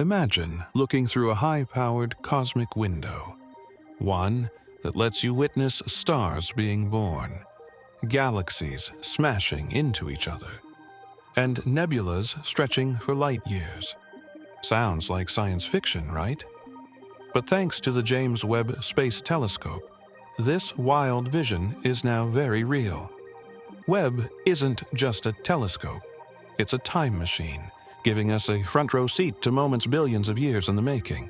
Imagine looking through a high-powered cosmic window, one that lets you witness stars being born, galaxies smashing into each other, and nebulas stretching for light years. Sounds like science fiction, right? But thanks to the James Webb Space Telescope, this wild vision is now very real. Webb isn't just a telescope, it's a time machine, giving us a front-row seat to moments billions of years in the making.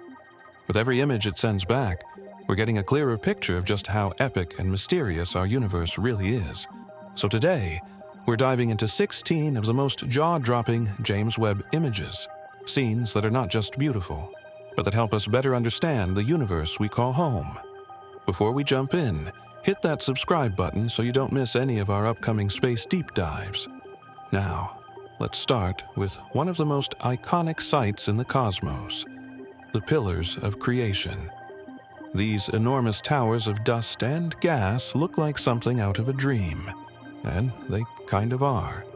With every image it sends back, we're getting a clearer picture of just how epic and mysterious our universe really is. So today, we're diving into 16 of the most jaw-dropping James Webb images, scenes that are not just beautiful, but that help us better understand the universe we call home. Before we jump in, hit that subscribe button so you don't miss any of our upcoming space deep dives. Now, let's start with one of the most iconic sights in the cosmos, the Pillars of Creation. These enormous towers of dust and gas look like something out of a dream, and they kind of are.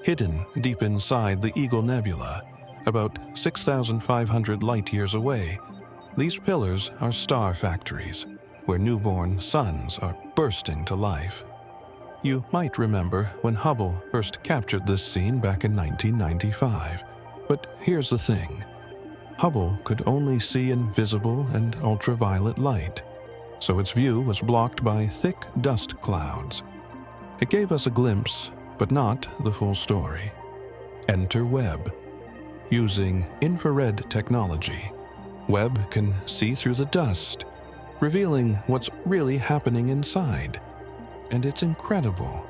Hidden deep inside the Eagle Nebula, about 6,500 light-years away, these pillars are star factories, where newborn suns are bursting to life. You might remember when Hubble first captured this scene back in 1995. But here's the thing. Hubble could only see invisible and ultraviolet light, so its view was blocked by thick dust clouds. It gave us a glimpse, but not the full story. Enter Webb. Using infrared technology, Webb can see through the dust, revealing what's really happening inside. And it's incredible.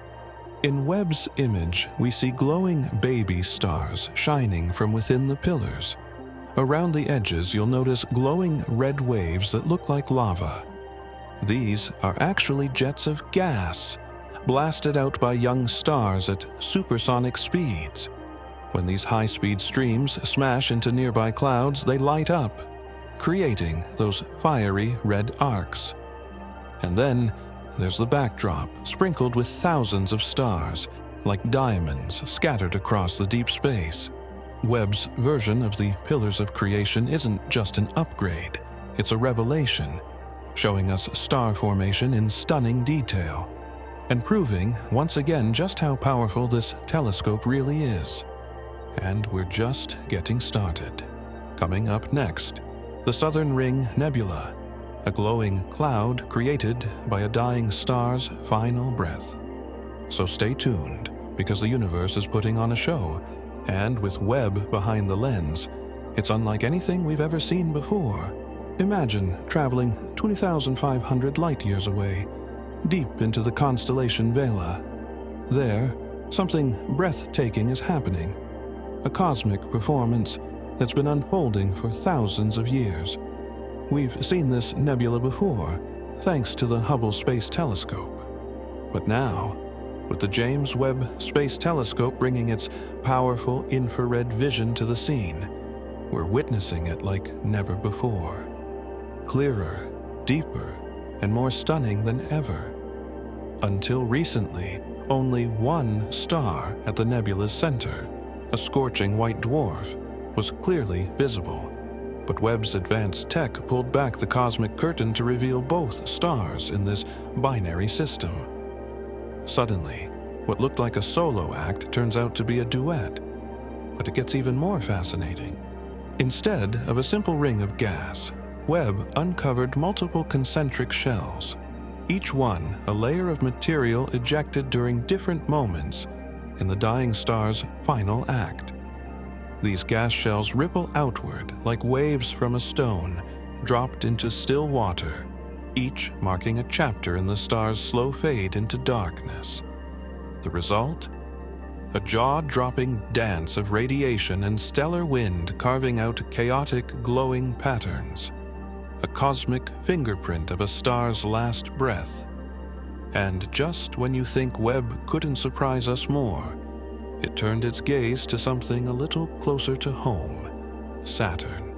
In Webb's image, we see glowing baby stars shining from within the pillars. Around the edges, you'll notice glowing red waves that look like lava. These are actually jets of gas, blasted out by young stars at supersonic speeds. When these high-speed streams smash into nearby clouds, they light up, creating those fiery red arcs. And then there's the backdrop, sprinkled with thousands of stars, like diamonds scattered across the deep space. Webb's version of the Pillars of Creation isn't just an upgrade, it's a revelation, showing us star formation in stunning detail, and proving once again just how powerful this telescope really is. And we're just getting started. Coming up next, the Southern Ring Nebula, a glowing cloud created by a dying star's final breath. So stay tuned, because the universe is putting on a show, and with Webb behind the lens, it's unlike anything we've ever seen before. Imagine traveling 20,500 light-years away, deep into the constellation Vela. There, something breathtaking is happening. A cosmic performance that's been unfolding for thousands of years. We've seen this nebula before, thanks to the Hubble Space Telescope. But now, with the James Webb Space Telescope bringing its powerful infrared vision to the scene, we're witnessing it like never before. Clearer, deeper, and more stunning than ever. Until recently, only one star at the nebula's center, a scorching white dwarf, was clearly visible. But Webb's advanced tech pulled back the cosmic curtain to reveal both stars in this binary system. Suddenly, what looked like a solo act turns out to be a duet. But it gets even more fascinating. Instead of a simple ring of gas, Webb uncovered multiple concentric shells, each one a layer of material ejected during different moments in the dying star's final act. These gas shells ripple outward like waves from a stone dropped into still water, each marking a chapter in the star's slow fade into darkness. The result? A jaw-dropping dance of radiation and stellar wind carving out chaotic, glowing patterns. A cosmic fingerprint of a star's last breath. And just when you think Webb couldn't surprise us more, it turned its gaze to something a little closer to home, Saturn.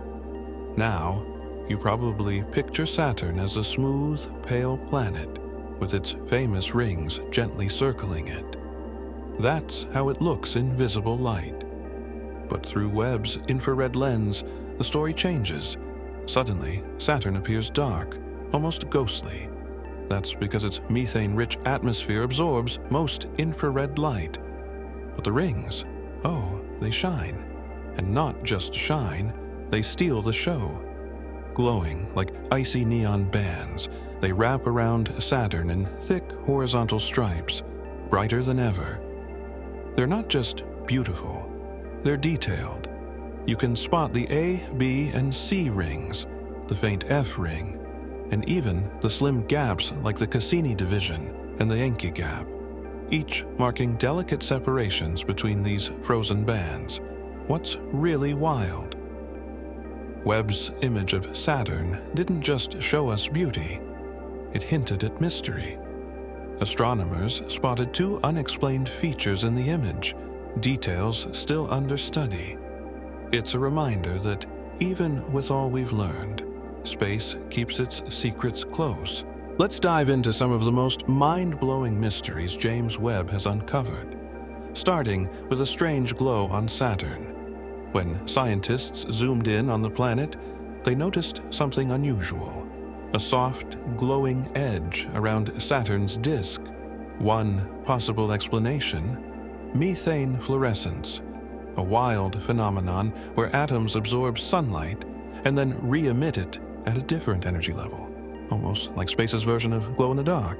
Now, you probably picture Saturn as a smooth, pale planet with its famous rings gently circling it. That's how it looks in visible light. But through Webb's infrared lens, the story changes. Suddenly, Saturn appears dark, almost ghostly. That's because its methane-rich atmosphere absorbs most infrared light. But the rings, oh, they shine. And not just shine, they steal the show. Glowing like icy neon bands, they wrap around Saturn in thick horizontal stripes, brighter than ever. They're not just beautiful, they're detailed. You can spot the A, B, and C rings, the faint F ring, and even the slim gaps like the Cassini division and the Encke gap, each marking delicate separations between these frozen bands. What's really wild? Webb's image of Saturn didn't just show us beauty, it hinted at mystery. Astronomers spotted two unexplained features in the image, details still under study. It's a reminder that even with all we've learned, space keeps its secrets close. Let's dive into some of the most mind-blowing mysteries James Webb has uncovered, starting with a strange glow on Saturn. When scientists zoomed in on the planet, they noticed something unusual, a soft, glowing edge around Saturn's disk. One possible explanation: methane fluorescence, a wild phenomenon where atoms absorb sunlight and then re-emit it at a different energy level, almost like space's version of glow-in-the-dark.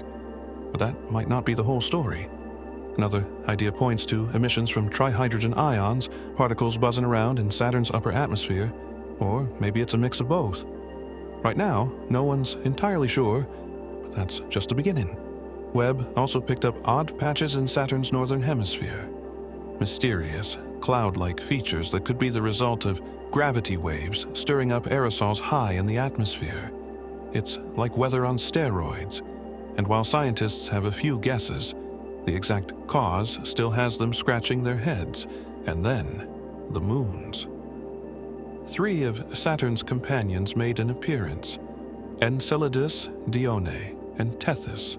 But that might not be the whole story. Another idea points to emissions from trihydrogen ions, particles buzzing around in Saturn's upper atmosphere, or maybe it's a mix of both. Right now, no one's entirely sure, but that's just the beginning. Webb also picked up odd patches in Saturn's northern hemisphere, mysterious, cloud-like features that could be the result of gravity waves stirring up aerosols high in the atmosphere. It's like weather on steroids, and while scientists have a few guesses, the exact cause still has them scratching their heads. And then, the moons. 3 of Saturn's companions made an appearance: Enceladus, Dione, and Tethys.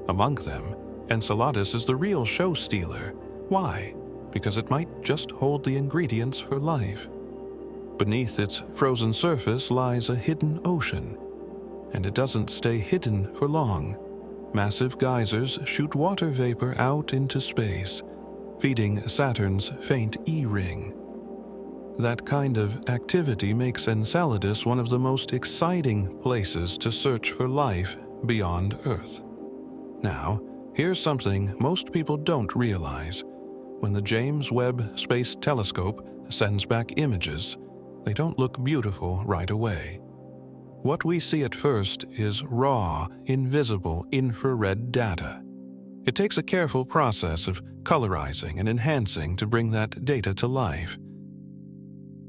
Among them, Enceladus is the real show stealer. Why? Because it might just hold the ingredients for life. Beneath its frozen surface lies a hidden ocean, and it doesn't stay hidden for long. Massive geysers shoot water vapor out into space, feeding Saturn's faint E-ring. That kind of activity makes Enceladus one of the most exciting places to search for life beyond Earth. Now, here's something most people don't realize. When the James Webb Space Telescope sends back images, they don't look beautiful right away. What we see at first is raw, invisible infrared data. It takes a careful process of colorizing and enhancing to bring that data to life.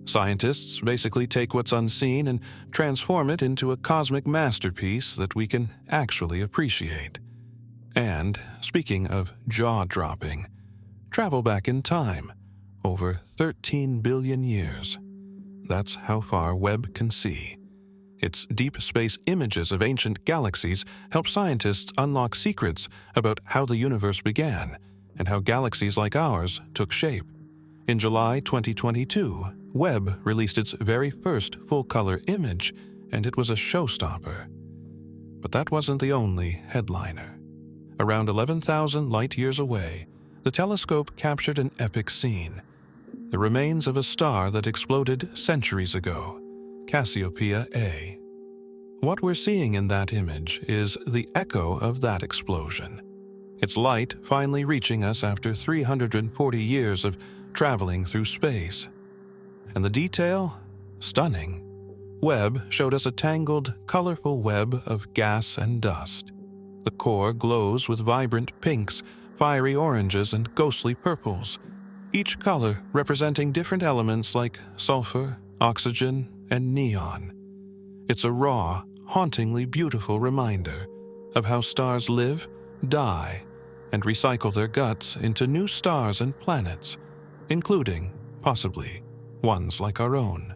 Scientists basically take what's unseen and transform it into a cosmic masterpiece that we can actually appreciate. And, speaking of jaw-dropping, travel back in time, over 13 billion years. That's how far Webb can see. Its deep space images of ancient galaxies help scientists unlock secrets about how the universe began and how galaxies like ours took shape. In July 2022, Webb released its very first full-color image, and it was a showstopper. But that wasn't the only headliner. Around 11,000 light-years away, the telescope captured an epic scene: the remains of a star that exploded centuries ago, Cassiopeia A. What we're seeing in that image is the echo of that explosion. Its light finally reaching us after 340 years of traveling through space. And the detail? Stunning. Webb showed us a tangled, colorful web of gas and dust. The core glows with vibrant pinks, fiery oranges, and ghostly purples, each color representing different elements like sulfur, oxygen, and neon. It's a raw, hauntingly beautiful reminder of how stars live, die, and recycle their guts into new stars and planets, including, possibly, ones like our own.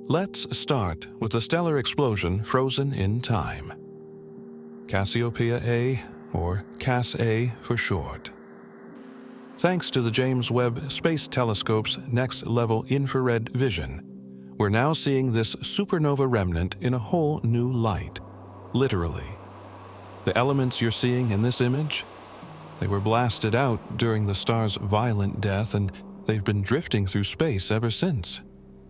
Let's start with the stellar explosion frozen in time. Cassiopeia A, or Cass A for short. Thanks to the James Webb Space Telescope's next-level infrared vision, we're now seeing this supernova remnant in a whole new light, literally. The elements you're seeing in this image, they were blasted out during the star's violent death, and they've been drifting through space ever since.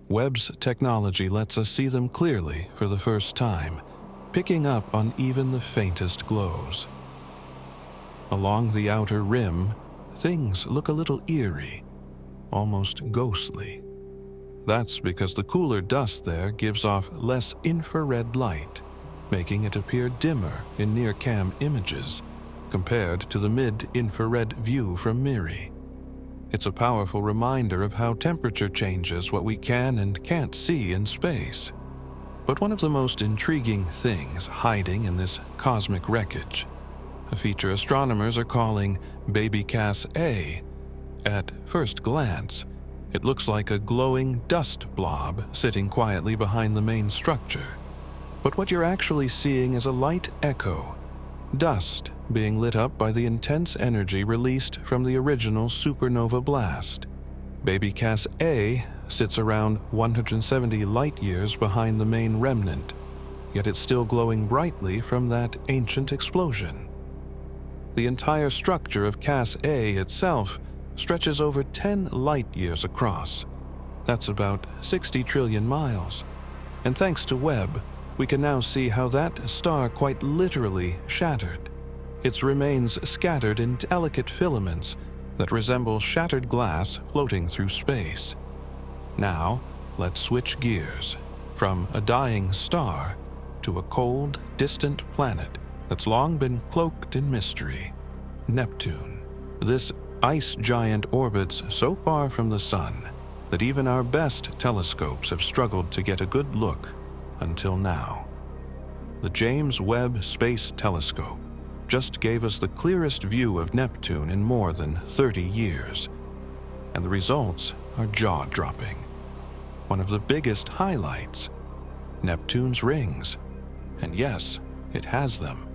Webb's technology lets us see them clearly for the first time, picking up on even the faintest glows. Along the outer rim, things look a little eerie, almost ghostly. That's because the cooler dust there gives off less infrared light, making it appear dimmer in near-cam images compared to the mid-infrared view from MIRI. It's a powerful reminder of how temperature changes what we can and can't see in space. But one of the most intriguing things hiding in this cosmic wreckage, a feature astronomers are calling Baby Cass A. At first glance, it looks like a glowing dust blob sitting quietly behind the main structure. But what you're actually seeing is a light echo, dust being lit up by the intense energy released from the original supernova blast. Baby Cass A sits around 170 light-years behind the main remnant, yet it's still glowing brightly from that ancient explosion. The entire structure of Cass A itself stretches over 10 light-years across. That's about 60 trillion miles. And thanks to Webb, we can now see how that star quite literally shattered. Its remains scattered in delicate filaments that resemble shattered glass floating through space. Now, let's switch gears from a dying star to a cold, distant planet that's long been cloaked in mystery. Neptune. This ice giant orbits so far from the Sun that even our best telescopes have struggled to get a good look until now. The James Webb Space Telescope just gave us the clearest view of Neptune in more than 30 years, and the results are jaw-dropping. One of the biggest highlights, Neptune's rings. And yes, it has them.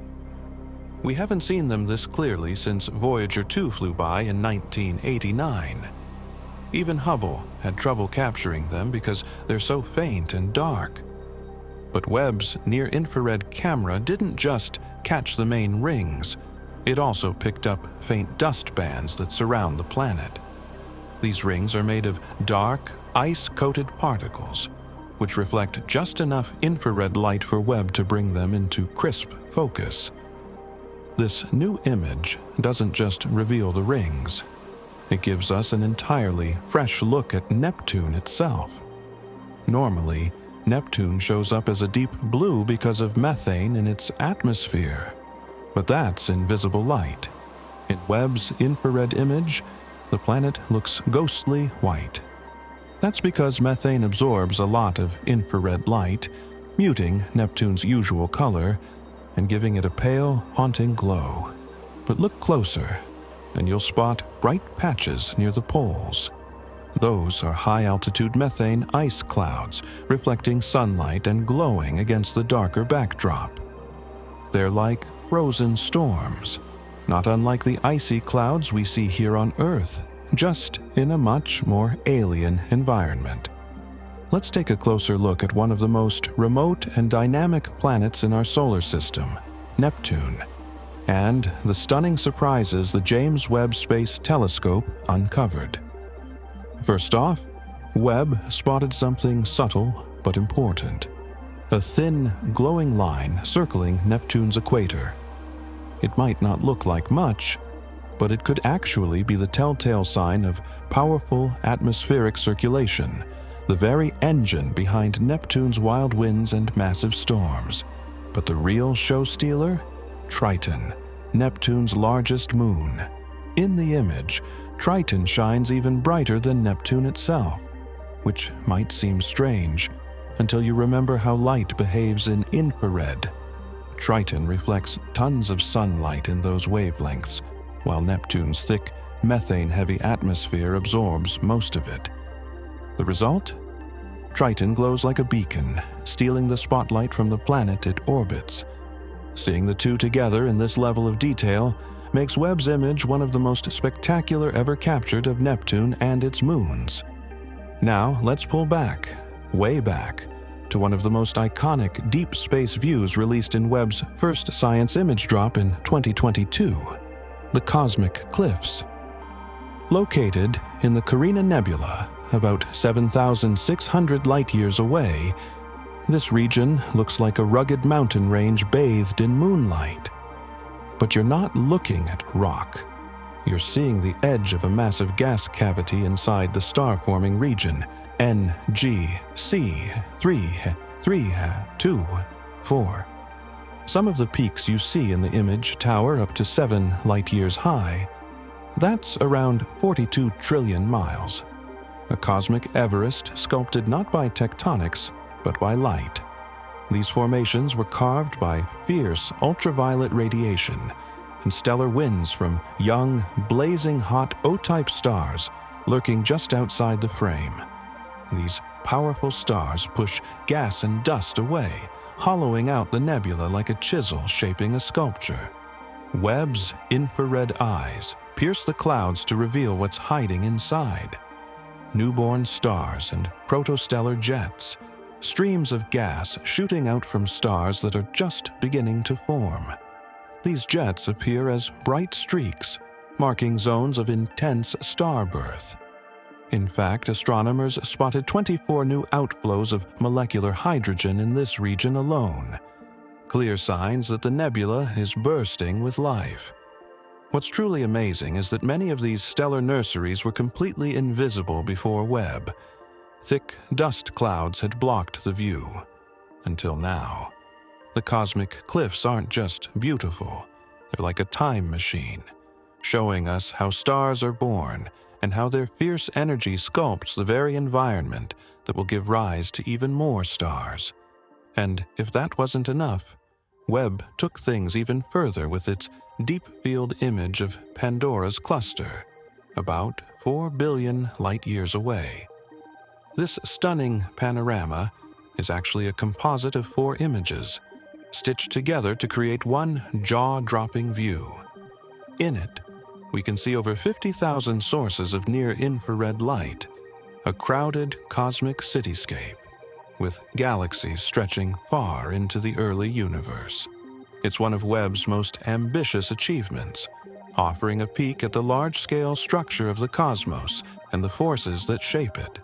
We haven't seen them this clearly since Voyager 2 flew by in 1989. Even Hubble had trouble capturing them because they're so faint and dark. But Webb's near-infrared camera didn't just catch the main rings, it also picked up faint dust bands that surround the planet. These rings are made of dark, ice-coated particles, which reflect just enough infrared light for Webb to bring them into crisp focus. This new image doesn't just reveal the rings, it gives us an entirely fresh look at Neptune itself. Normally, Neptune shows up as a deep blue because of methane in its atmosphere, but that's invisible light. In Webb's infrared image, the planet looks ghostly white. That's because methane absorbs a lot of infrared light, muting Neptune's usual color and giving it a pale, haunting glow. But look closer, and you'll spot bright patches near the poles. Those are high-altitude methane ice clouds, reflecting sunlight and glowing against the darker backdrop. They're like frozen storms, not unlike the icy clouds we see here on Earth, just in a much more alien environment. Let's take a closer look at one of the most remote and dynamic planets in our solar system, Neptune, and the stunning surprises the James Webb Space Telescope uncovered. First off, Webb spotted something subtle but important: a thin, glowing line circling Neptune's equator. It might not look like much, but it could actually be the telltale sign of powerful atmospheric circulation, the very engine behind Neptune's wild winds and massive storms. But the real show-stealer? Triton, Neptune's largest moon. In the image, Triton shines even brighter than Neptune itself, which might seem strange until you remember how light behaves in infrared. Triton reflects tons of sunlight in those wavelengths, while Neptune's thick, methane-heavy atmosphere absorbs most of it. The result? Triton glows like a beacon, stealing the spotlight from the planet it orbits. Seeing the two together in this level of detail makes Webb's image one of the most spectacular ever captured of Neptune and its moons. Now let's pull back, way back to one of the most iconic deep space views released in Webb's first science image drop in 2022, the cosmic cliffs. Located in the Carina Nebula, about 7,600 light-years away, this region looks like a rugged mountain range bathed in moonlight. But you're not looking at rock. You're seeing the edge of a massive gas cavity inside the star-forming region, NGC 332-4. Some of the peaks you see in the image tower up to 7 light-years high. That's around 42 trillion miles. A cosmic Everest sculpted not by tectonics, but by light. These formations were carved by fierce ultraviolet radiation and stellar winds from young, blazing hot O-type stars lurking just outside the frame. These powerful stars push gas and dust away, hollowing out the nebula like a chisel shaping a sculpture. Webb's infrared eyes pierce the clouds to reveal what's hiding inside. Newborn stars and protostellar jets, streams of gas shooting out from stars that are just beginning to form. These jets appear as bright streaks, marking zones of intense star birth. In fact, astronomers spotted 24 new outflows of molecular hydrogen in this region alone, clear signs that the nebula is bursting with life. What's truly amazing is that many of these stellar nurseries were completely invisible before Webb. Thick dust clouds had blocked the view. Until now. The cosmic cliffs aren't just beautiful, they're like a time machine, showing us how stars are born and how their fierce energy sculpts the very environment that will give rise to even more stars. And if that wasn't enough, Webb took things even further with its deep field image of Pandora's cluster, about 4 billion light-years away. This stunning panorama is actually a composite of 4 images, stitched together to create one jaw-dropping view. In it, we can see over 50,000 sources of near-infrared light, a crowded cosmic cityscape, with galaxies stretching far into the early universe. It's one of Webb's most ambitious achievements, offering a peek at the large-scale structure of the cosmos and the forces that shape it.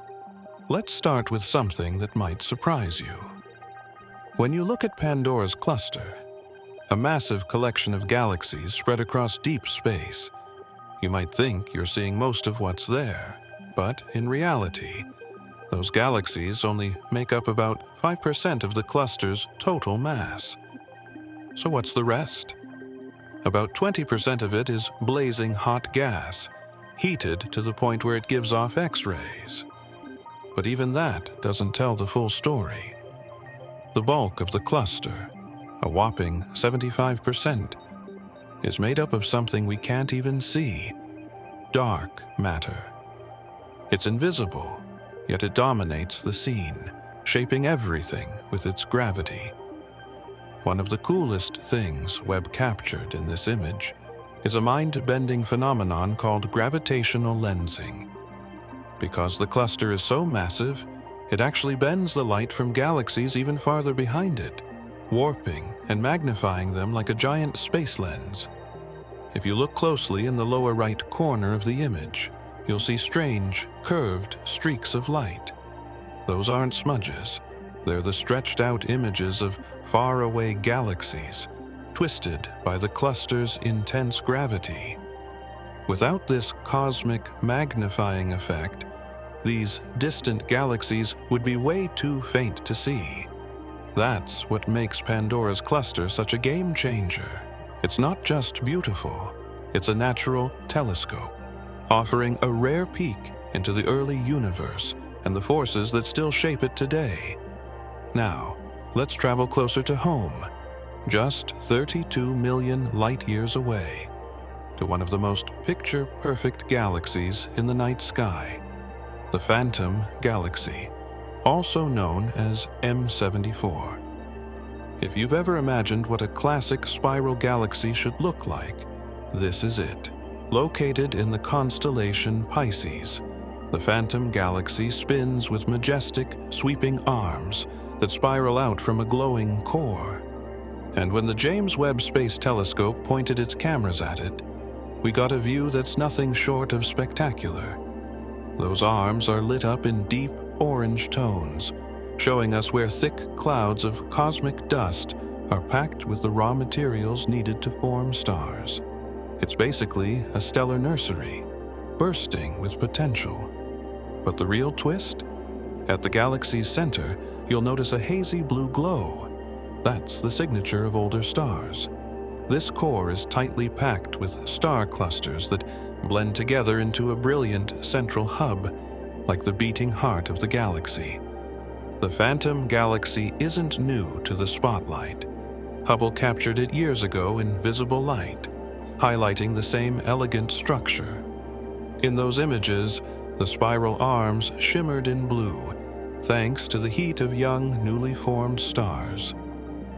Let's start with something that might surprise you. When you look at Pandora's cluster, a massive collection of galaxies spread across deep space, you might think you're seeing most of what's there, but in reality, those galaxies only make up about 5% of the cluster's total mass. So what's the rest? About 20% of it is blazing hot gas, heated to the point where it gives off X-rays. But even that doesn't tell the full story. The bulk of the cluster, a whopping 75%, is made up of something we can't even see: dark matter. It's invisible, yet it dominates the scene, shaping everything with its gravity. One of the coolest things Webb captured in this image is a mind-bending phenomenon called gravitational lensing. Because the cluster is so massive, it actually bends the light from galaxies even farther behind it, warping and magnifying them like a giant space lens. If you look closely in the lower right corner of the image, you'll see strange, curved streaks of light. Those aren't smudges. They're the stretched-out images of faraway galaxies, twisted by the cluster's intense gravity. Without this cosmic magnifying effect, these distant galaxies would be way too faint to see. That's what makes Pandora's cluster such a game-changer. It's not just beautiful, it's a natural telescope, offering a rare peek into the early universe and the forces that still shape it today. Now, let's travel closer to home, just 32 million light-years away, to one of the most picture-perfect galaxies in the night sky, the Phantom Galaxy, also known as M74. If you've ever imagined what a classic spiral galaxy should look like, this is it. Located in the constellation Pisces, The phantom galaxy spins with majestic, sweeping arms that spiral out from a glowing core. And when the James Webb Space Telescope pointed its cameras at it, we got a view that's nothing short of spectacular. Those arms are lit up in deep orange tones, showing us where thick clouds of cosmic dust are packed with the raw materials needed to form stars. It's basically a stellar nursery, bursting with potential. But the real twist? At the galaxy's center, you'll notice a hazy blue glow. That's the signature of older stars. This core is tightly packed with star clusters that blend together into a brilliant central hub, like the beating heart of the galaxy. The phantom galaxy isn't new to the spotlight. Hubble captured it years ago in visible light, highlighting the same elegant structure. In those images, the spiral arms shimmered in blue, thanks to the heat of young, newly formed stars.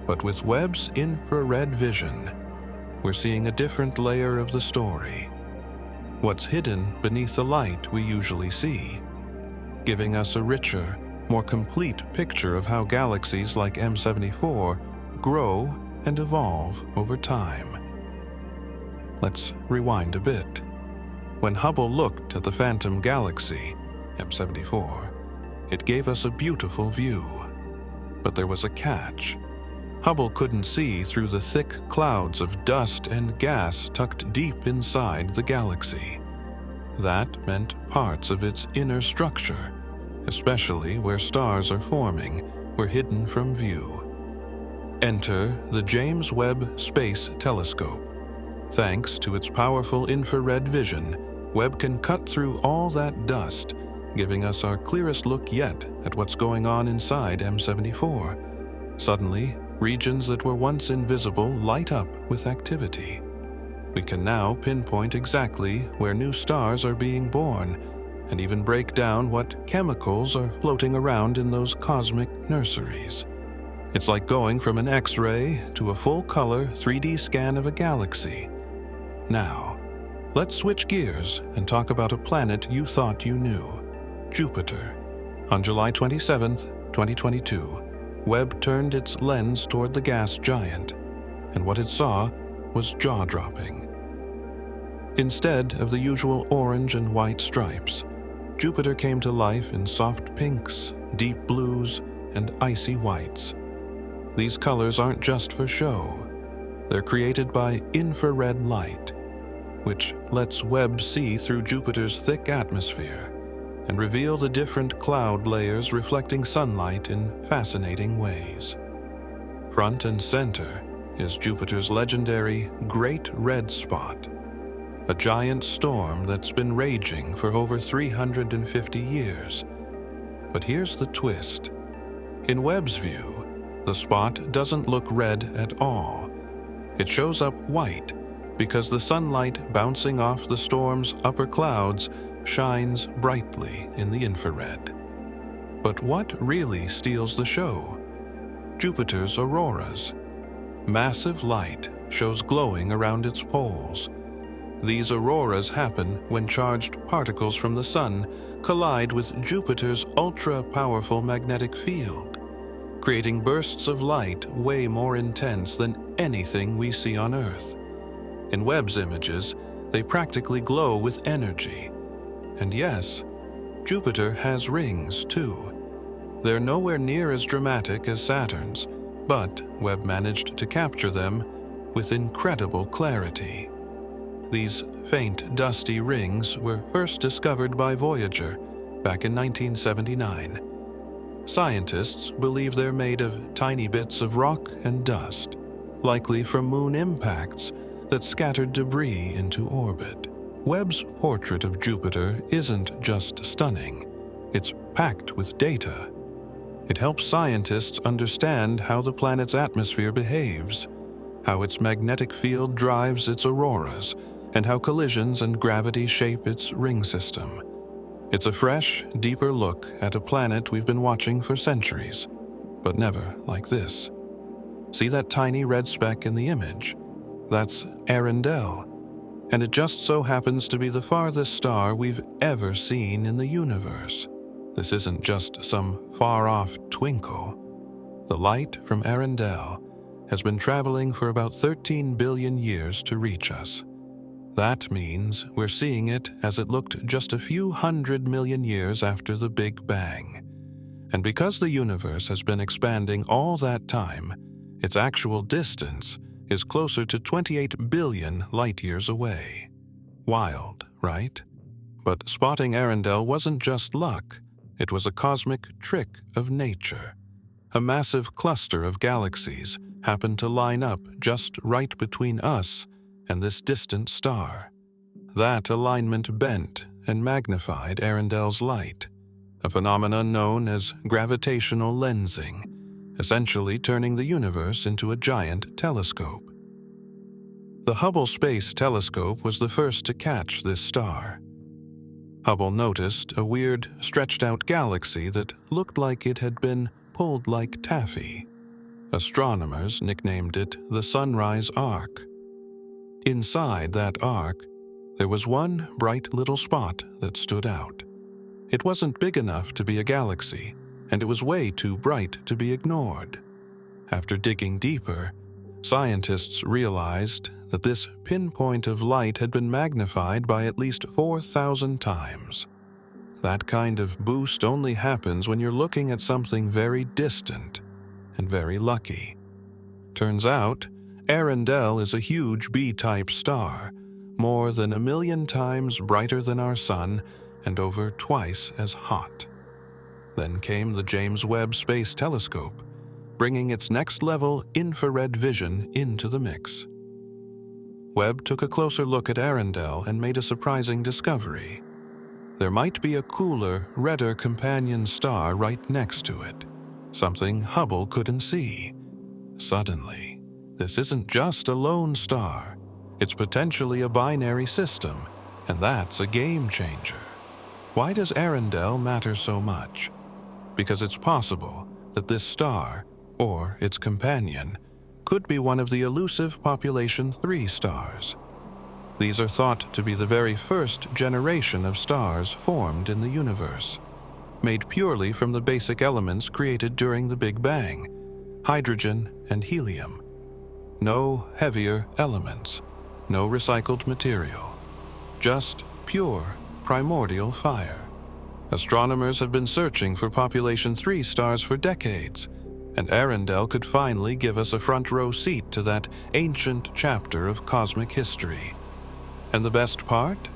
But with Webb's infrared vision, we're seeing a different layer of the story. What's hidden beneath the light we usually see, giving us a richer, more complete picture of how galaxies like M74 grow and evolve over time. Let's rewind a bit. When Hubble looked at the phantom galaxy, M74, it gave us a beautiful view. But there was a catch. Hubble couldn't see through the thick clouds of dust and gas tucked deep inside the galaxy. That meant parts of its inner structure, especially where stars are forming, were hidden from view. Enter the James Webb Space Telescope. Thanks to its powerful infrared vision, Webb can cut through all that dust, giving us our clearest look yet at what's going on inside M74. Suddenly, regions that were once invisible light up with activity. We can now pinpoint exactly where new stars are being born, and even break down what chemicals are floating around in those cosmic nurseries. It's like going from an X-ray to a full-color 3D scan of a galaxy. Now, let's switch gears and talk about a planet you thought you knew, Jupiter. On July 27, 2022, Webb turned its lens toward the gas giant, and what it saw was jaw-dropping. Instead of the usual orange and white stripes, Jupiter came to life in soft pinks, deep blues, and icy whites. These colors aren't just for show. They're created by infrared light, which lets Webb see through Jupiter's thick atmosphere and reveal the different cloud layers reflecting sunlight in fascinating ways. Front and center is Jupiter's legendary Great Red Spot, a giant storm that's been raging for over 350 years. But here's the twist. In Webb's view, the spot doesn't look red at all. It shows up white because the sunlight bouncing off the storm's upper clouds shines brightly in the infrared. But what really steals the show? Jupiter's auroras. Massive light shows glowing around its poles. These auroras happen when charged particles from the sun collide with Jupiter's ultra-powerful magnetic field, creating bursts of light way more intense than anything we see on Earth. In Webb's images, they practically glow with energy. And yes, Jupiter has rings too. They're nowhere near as dramatic as Saturn's, but Webb managed to capture them with incredible clarity. These faint, dusty rings were first discovered by Voyager back in 1979. Scientists believe they're made of tiny bits of rock and dust, likely from moon impacts that scattered debris into orbit. Webb's portrait of Jupiter isn't just stunning, it's packed with data. It helps scientists understand how the planet's atmosphere behaves, how its magnetic field drives its auroras, and how collisions and gravity shape its ring system. It's a fresh, deeper look at a planet we've been watching for centuries, but never like this. See that tiny red speck in the image? That's Arendelle. and it just so happens to be the farthest star we've ever seen in the universe. This isn't just some far-off twinkle. The light from Arendelle has been traveling for about 13 billion years to reach us. That means we're seeing it as it looked just a few 100 million years after the Big Bang. And because the universe has been expanding all that time, its actual distance is closer to 28 billion light-years away. Wild, right? But spotting Arendelle wasn't just luck. It was a cosmic trick of nature. A massive cluster of galaxies happened to line up just right between us and this distant star. That alignment bent and magnified Arendelle's light, a phenomenon known as gravitational lensing, essentially turning the universe into a giant telescope. The Hubble Space Telescope was the first to catch this star. Hubble noticed a weird, stretched-out galaxy that looked like it had been pulled like taffy. Astronomers nicknamed it the Sunrise Arc. Inside that arc, there was one bright little spot that stood out. It wasn't big enough to be a galaxy, and it was way too bright to be ignored. After digging deeper, scientists realized that this pinpoint of light had been magnified by at least 4,000 times. That kind of boost only happens when you're looking at something very distant and very lucky. Turns out, Arendelle is a huge B-type star, more than 1 million times brighter than our Sun and over twice as hot. Then came the James Webb Space Telescope, bringing its next-level infrared vision into the mix. Webb took a closer look at Arendelle and made a surprising discovery. There might be a cooler, redder companion star right next to it, something Hubble couldn't see. Suddenly, this isn't just a lone star. It's potentially a binary system, and that's a game changer. Why does Arendelle matter so much? Because it's possible that this star, or its companion, could be one of the elusive population 3 stars. These are thought to be the very first generation of stars formed in the universe, made purely from the basic elements created during the Big Bang, hydrogen and helium. No heavier elements, no recycled material, just pure primordial fire. Astronomers have been searching for population 3 stars for decades, and Arendelle could finally give us a front-row seat to that ancient chapter of cosmic history. And the best part?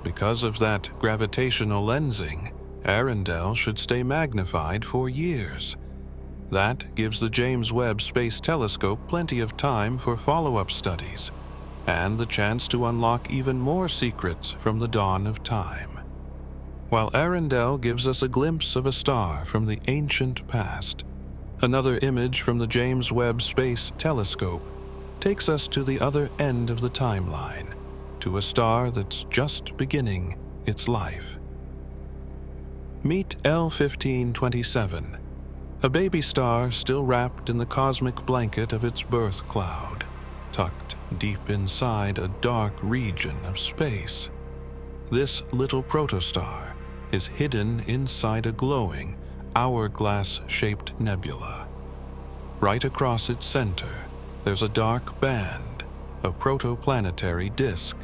Because of that gravitational lensing, Arendelle should stay magnified for years. That gives the James Webb Space Telescope plenty of time for follow-up studies, and the chance to unlock even more secrets from the dawn of time. While Arendelle gives us a glimpse of a star from the ancient past, another image from the James Webb Space Telescope takes us to the other end of the timeline, to a star that's just beginning its life. Meet L1527, a baby star still wrapped in the cosmic blanket of its birth cloud, tucked deep inside a dark region of space. This little protostar is hidden inside a glowing, hourglass-shaped nebula. Right across its center, there's a dark band, a protoplanetary disk,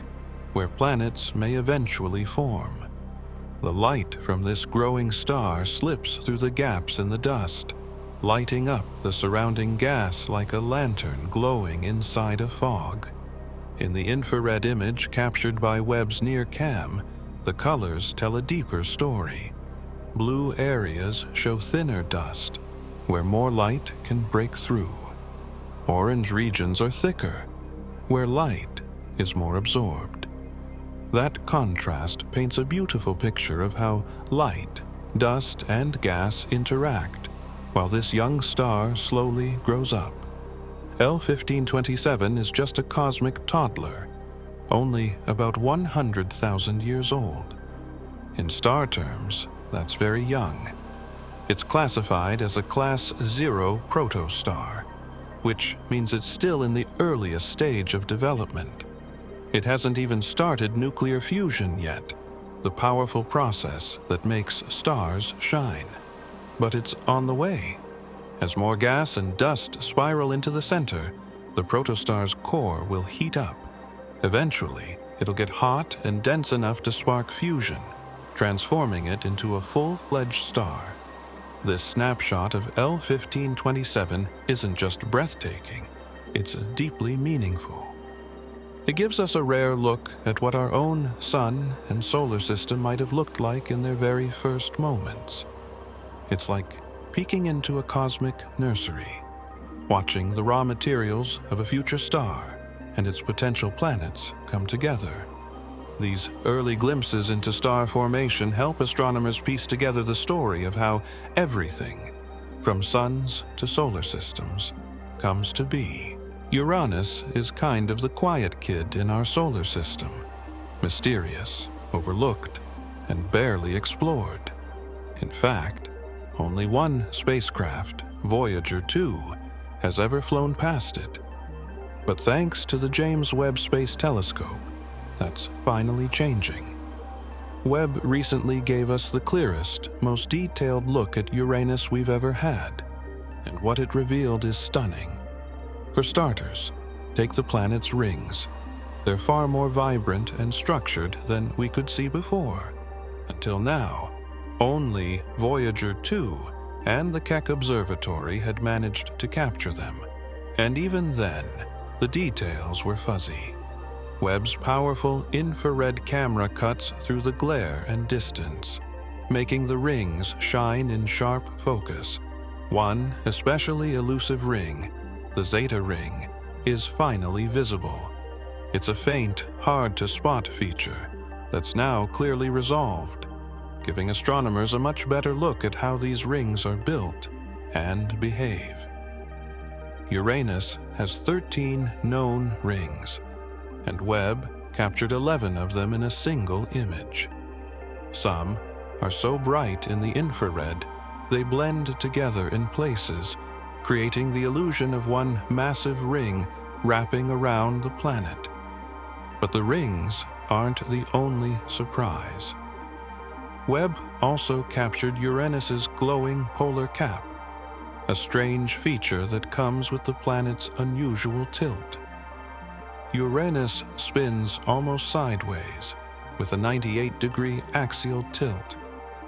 where planets may eventually form. The light from this growing star slips through the gaps in the dust, lighting up the surrounding gas like a lantern glowing inside a fog. In the infrared image captured by Webb's NIRCam, the colors tell a deeper story. Blue areas show thinner dust, where more light can break through. Orange regions are thicker, where light is more absorbed. That contrast paints a beautiful picture of how light, dust, and gas interact, while this young star slowly grows up. L1527 is just a cosmic toddler, only about 100,000 years old. In star terms, that's very young. It's classified as a Class 0 protostar, which means it's still in the earliest stage of development. It hasn't even started nuclear fusion yet, the powerful process that makes stars shine. But it's on the way. As more gas and dust spiral into the center, the protostar's core will heat up. Eventually, it'll get hot and dense enough to spark fusion, transforming it into a full-fledged star. This snapshot of L1527 isn't just breathtaking, it's deeply meaningful. It gives us a rare look at what our own sun and solar system might have looked like in their very first moments. It's like peeking into a cosmic nursery, watching the raw materials of a future star and its potential planets come together. These early glimpses into star formation help astronomers piece together the story of how everything, from suns to solar systems, comes to be. Uranus is kind of the quiet kid in our solar system, mysterious, overlooked, and barely explored. In fact, only one spacecraft, Voyager 2, has ever flown past it. But thanks to the James Webb Space Telescope, that's finally changing. Webb recently gave us the clearest, most detailed look at Uranus we've ever had, and what it revealed is stunning. For starters, take the planet's rings. They're far more vibrant and structured than we could see before. Until now, only Voyager 2 and the Keck Observatory had managed to capture them, and even then, the details were fuzzy. Webb's powerful infrared camera cuts through the glare and distance, making the rings shine in sharp focus. One especially elusive ring, the Zeta ring, is finally visible. It's a faint, hard-to-spot feature that's now clearly resolved, giving astronomers a much better look at how these rings are built and behave. Uranus has 13 known rings, and Webb captured 11 of them in a single image. Some are so bright in the infrared, they blend together in places, creating the illusion of one massive ring wrapping around the planet. But the rings aren't the only surprise. Webb also captured Uranus's glowing polar cap, a strange feature that comes with the planet's unusual tilt. Uranus spins almost sideways, with a 98-degree axial tilt,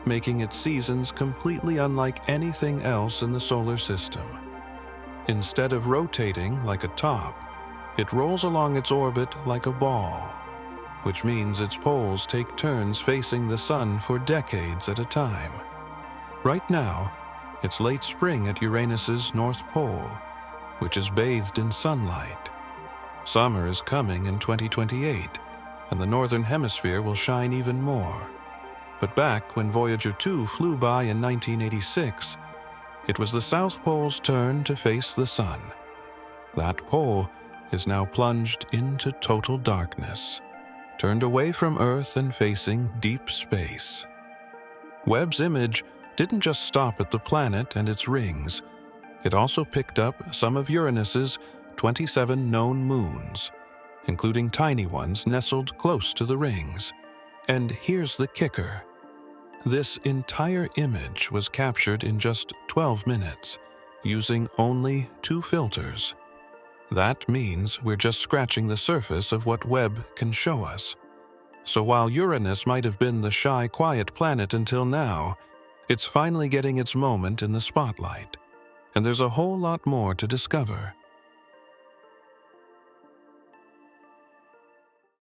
making its seasons completely unlike anything else in the solar system. Instead of rotating like a top, it rolls along its orbit like a ball, which means its poles take turns facing the sun for decades at a time. Right now, it's late spring at Uranus's North Pole, which is bathed in sunlight. Summer is coming in 2028, and the northern hemisphere will shine even more. But back when Voyager 2 flew by in 1986, it was the South Pole's turn to face the sun. That pole is now plunged into total darkness, turned away from Earth and facing deep space. Webb's image didn't just stop at the planet and its rings. It also picked up some of Uranus's 27 known moons, including tiny ones nestled close to the rings. And here's the kicker. This entire image was captured in just 12 minutes, using only 2 filters. That means we're just scratching the surface of what Webb can show us. So while Uranus might have been the shy, quiet planet until now, it's finally getting its moment in the spotlight. And there's a whole lot more to discover.